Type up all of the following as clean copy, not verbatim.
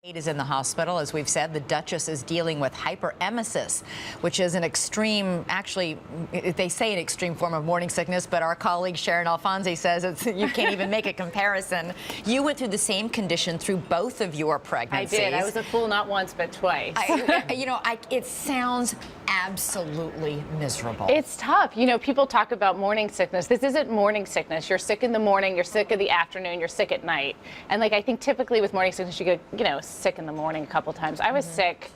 Kate is in the hospital. As we've said, the Duchess is dealing with hyperemesis, which is an extreme, actually, they say an extreme form of morning sickness, but our colleague Sharyn Alfonsi says you can't even make a comparison. You went through the same condition through both of your pregnancies. I did. I was a fool not once, but twice. It sounds absolutely miserable. It's tough. You know, people talk about morning sickness. This isn't morning sickness. You're sick in the morning, you're sick in the afternoon, you're sick at night. And like, I think typically with morning sickness, you get, sick in the morning a couple times. I was sick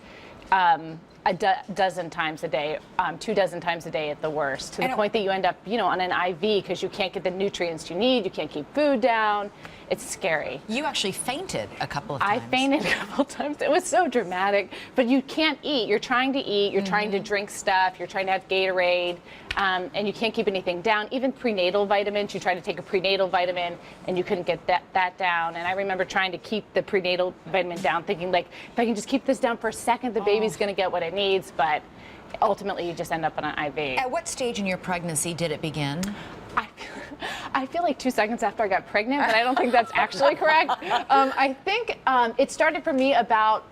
a dozen times a day, 24 times a day at the worst, to the point that you end up, on an IV because you can't get the nutrients you need, you can't keep food down. It's scary. You actually fainted a couple of times. I fainted a couple of times. It was so dramatic. But you can't eat. You're trying to eat. You're trying to drink stuff. You're trying to have Gatorade. And you can't keep anything down. Even prenatal vitamins. You try to take a prenatal vitamin, and you couldn't get that down. And I remember trying to keep the prenatal vitamin down, thinking, like, if I can just keep this down for a second, the baby's going to get what it needs. But ultimately, you just end up on an IV. At what stage in your pregnancy did it begin? I feel like 2 seconds after I got pregnant, but I don't think that's actually correct. I think it started for me about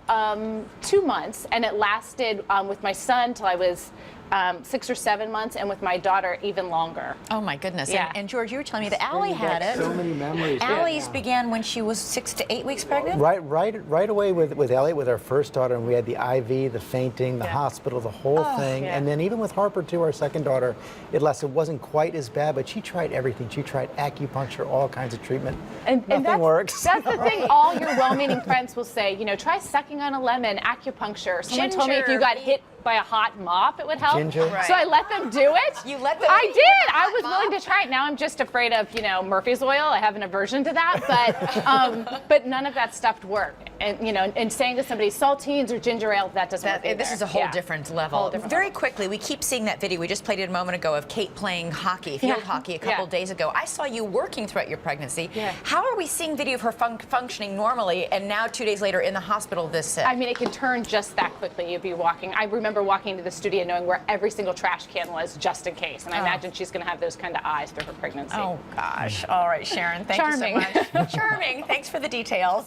2 months, and it lasted with my son till I was 6 or 7 months, and with my daughter even longer. Oh my goodness! Yeah. And George, you were telling me that Allie had it. So many memories. Allie's began when she was 6 to 8 weeks pregnant. Right away with Elliot, with our first daughter, and we had the IV, the fainting, the hospital, the whole thing, and then even with Harper too, our second daughter, it wasn't quite as bad, but she tried everything. She tried acupuncture, all kinds of treatment. And nothing works. That's the thing. All your well-meaning friends will say, try sucking on a lemon, acupuncture. Someone told me if you got hit by a hot mop, it would help. Ginger. Right. So I let them do it. You let them. I did. I was willing to try it. Now I'm just afraid of, Murphy's oil. I have an aversion to that. But none of that stuff worked. And and saying to somebody saltines or ginger ale, that doesn't work either. This is a whole different level. Very quickly, we keep seeing that video. We just played it a moment ago of Kate playing hockey, field hockey, a couple days ago. I saw you working throughout your pregnancy. Yeah. How are we seeing video of her functioning normally, and now 2 days later in the hospital this sick? I mean, it can turn just that quickly. You'd be walking. I remember walking into the studio knowing where every single trash can was, just in case. And I imagine she's going to have those kind of eyes through her pregnancy. Oh, gosh. All right, Sharyn, thank you so much. Charming. Thanks for the details.